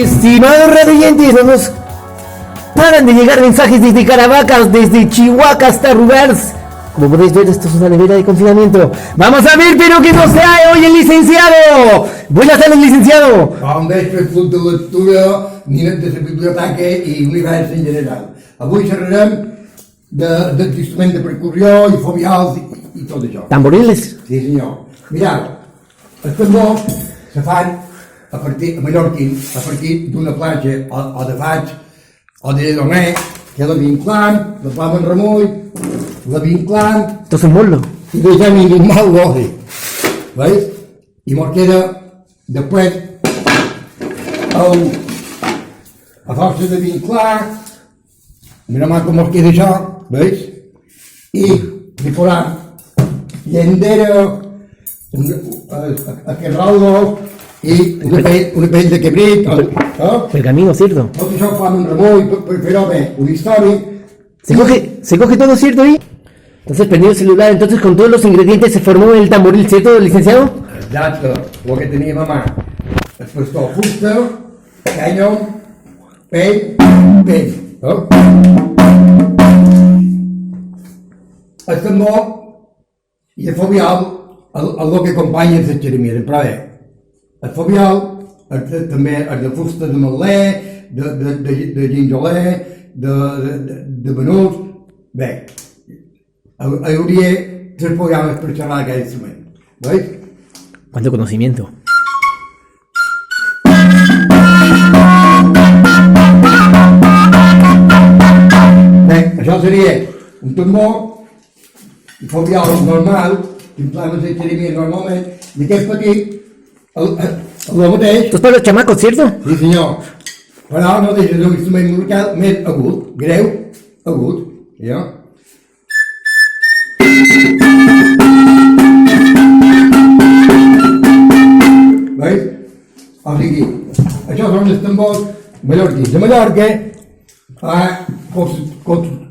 Estimados radioyentes, nos paran de llegar mensajes desde Caravacas, desde Chihuahua hasta Rubers. Como podéis ver, esto es una nevera de confinamiento. Vamos a ver, pero que no sea hoy el licenciado. Buenas tardes, licenciado. Bon vespre, club de lectura, nines de la biblioteca i univers en general. Avui xerrarem dels instruments de percussió i fobials i tot això. Tamboriles. Sí, senyor. Mireu, els tambors se fan a partir d'una planxa o de faig o de doner, que la vinclant, la pava en remull, la vinclant... Esto es un mollo. I deixem un mal l'oli. Veus? I mos queda després a força de vinclar, mira mà com mos queda això, veus? I li posam llendera, aquest raudo i una pell de cabrit, Pergamino, ¿cierto? tot això ho fan un remull per fer-ho bé, un històric. Se coge todo, ¿cierto? Ahí. Entonces prendió el celular, entonces con todos los ingredientes se formó el tamboril, ¿cierto, licenciado? Exacte, el que teníem a mà. El pastor fusta, canyó, pell. El tambor i el fobial, el que acompanya els xeremirs, però bé, el fobial també és de fusta de matler, de ginjoler, de venuts, bé, hi hauria 3 programes per xerrar d'aquest instrument, veus? Cuánto conocimiento. Bé, això seria un tambor, un fobial normal, que empleem els xeremirs normalment, i aquest petit, el mateix. Esto es para los chamacos, ¿cierto? Sí, senyor. Però no deixa de ser un instrument musical més agut, greu, agut, ja? Veus? O sigui, això són els tambors mallorquins. A Mallorca,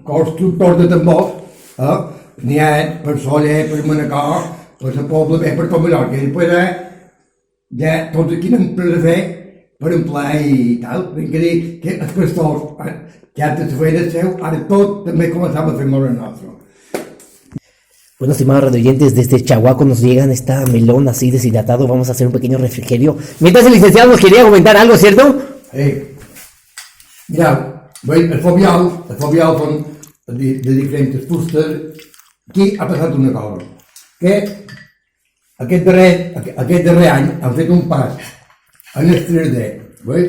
constructors de tambors, n'hi ha per Soller, per Manacor, per la Pobla, bé, per tot Mallorca. I després ja tots aquí n'hem pres a fer per emplear i tal. Vinc a dir que els pastors, que antes feien el seu, ara tot també començava a fer molt el nostre. Bueno, estimados radioyentes, desde Chahuaco nos llegan esta melón así deshidratado. Vamos a hacer un pequeño refrigerio. Mientras el licenciado nos quería comentar algo, ¿cierto? Mireu, veus, el fobial són de diferents fustes. Aquí ha passat una cosa, que aquest darrer any han fet un pas en el 3D, veus?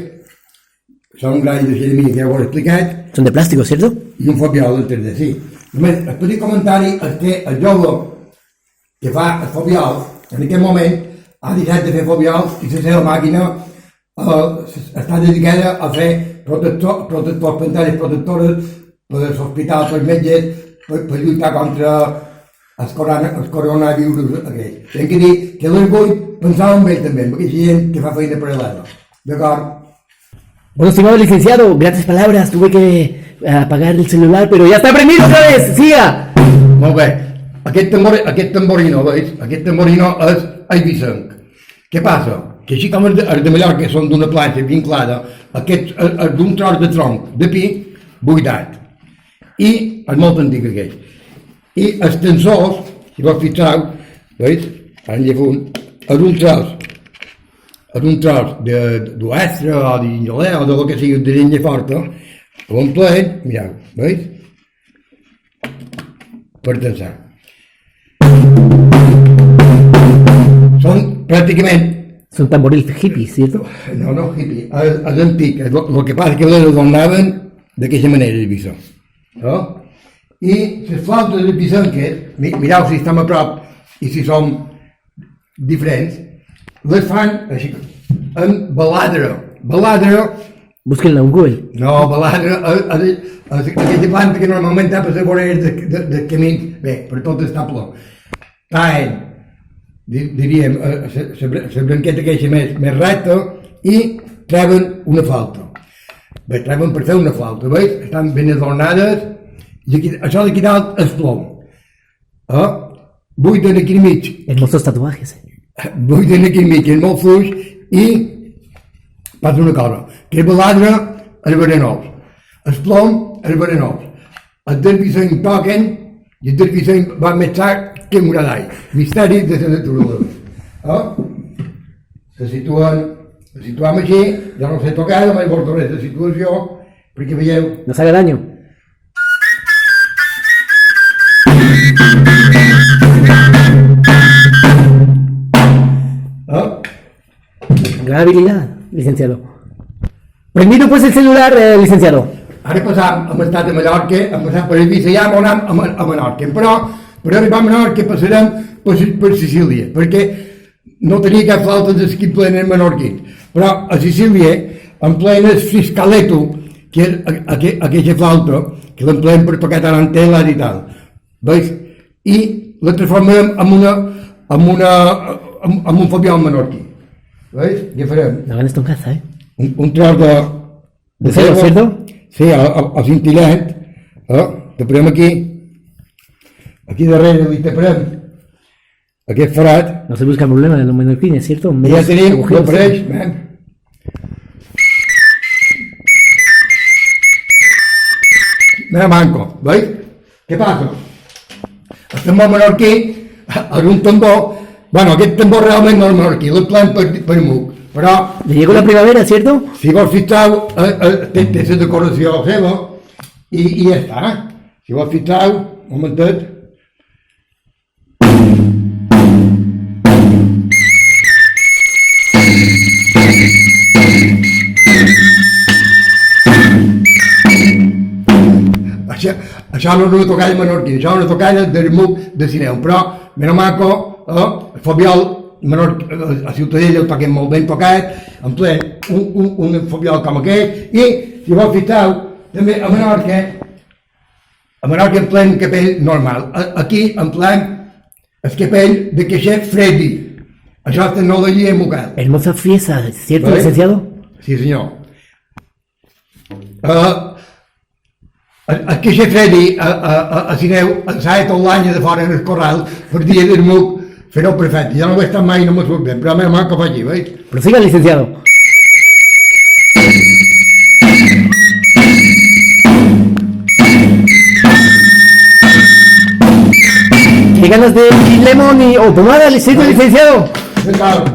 Són grans de xeremia que ja ho he explicat, Son de plástico, ¿cierto? i un fobial del 3D, sí. Només, el petit comentari és que el jove que fa el fobial, en aquest moment, ha deixat de fer fobial i la seva màquina està dedicada a fer protectors, pantalles protectores per als hospitals, per metges, per lluitar contra els coronavirus aquells. Hem que dir que les vull pensar en ells també, en aquesta gent que fa feina paral·lela. D'acord? Bueno, estimado licenciado, grandes palabras. Tuve que apagar el celular, pero ya está prendido otra vez. ¡Siga! Molt bé. Aquest tamborino, veus? Aquest tamborino és eivissenc. Què passa? Que així com els de Mallorca són d'una planxa vinclada, aquest és d'un tros de tronc de pi buidat. I és molt antic aquest. I els tensors, si vos fixeu, veus? Han llevat és un tros d'oestre o d'ingelé o del que sigui de llenya forta, ho omplen, mireu, veus? Per tensar. Són pràcticament... Es un tamboril hippie, ¿cierto? No, hippie, és antic. El que passa que les adornaven d'aquesta manera, el bisó. No? I les flautes de bisonques, mireu si estem a prop i si som diferents, les fan així, en baladre. Baladre... Búsquenla en Google. No, baladre és aquella planta que normalment tapa les voreres de camins, bé, per tot està ple. Taen, diríem, la branqueta queixa més recta i treuen una flauta. Bé, treuen per fer una flauta, veus? Estan ben adornades i això d'aquí dalt és plom. Buiden aquí al mig. Hermosos tatuajes. Buiden aquí al mig, és molt fluix i passa una cosa, que baladre és verenós, el plom és verenós, el derbisseny toquen i el derbisseny va més sac que muradall. Misteri de la naturalesa. Se situem així, ja no sé tocar, no vaig veure res de situació, perquè veieu... No se haga daño. Gran habilidad, licenciado. Prendido pues el celular, licenciado. Ara passam a l'estat de Mallorca, hem passat per Eivissa, ja anem a Menorca, però per arribar a Menorca passarem per Sicília, perquè no tenia cap falta d'esquí plena en menorquins, però a Sicília emplenes Fiscaletto, que és aquella flauta que l'empleem per tocar tarantel·les i tal, veus? I la transformem en un fabiol menorquí, veus? Ja farem No hagan esto en casa, ¿eh? un tros ¿De cero, cierto? Sí, el cintillet, te posem aquí darrere, li taparem aquest forat, No se busca problema en los menorquines, ¿cierto? i ja tenim Agujeros, l'apareix, mira manco, veus? Què passa? El tambor menorquí és un tambor, bueno, aquest tambor realment no és menorquí, l'emplem per muc, però Le llegó la primavera, ¿cierto? si vols fixar, té la decoració seva i ja està. Si vols fixar, un momentet. Això no és una tocalla menorquina, això és una tocalla del muc de Sineu, però, meno maco, el fabiol a Ciutadella ho toquem molt ben tocat, en ple un fabiol com aquest, i si vols fixar, també a Menorca empleem un capell normal, aquí empleem el capell de queixer Freddy, això és tecnologia mucal. Hermosa fiesta, ¿cierto, ¿Vale? licenciado? Sí, senyor. El queixer Freddy a Sineu s'ha tot l'any de fora en el corral per dia del muc fer-ho perfecte. Jo no ho he estat mai, no m'ho surt bé, però a mi m'ha que faci, veus? Prosiga, licenciado. ¿Qué ganas de lemon o pomada, licenciado? Què tal?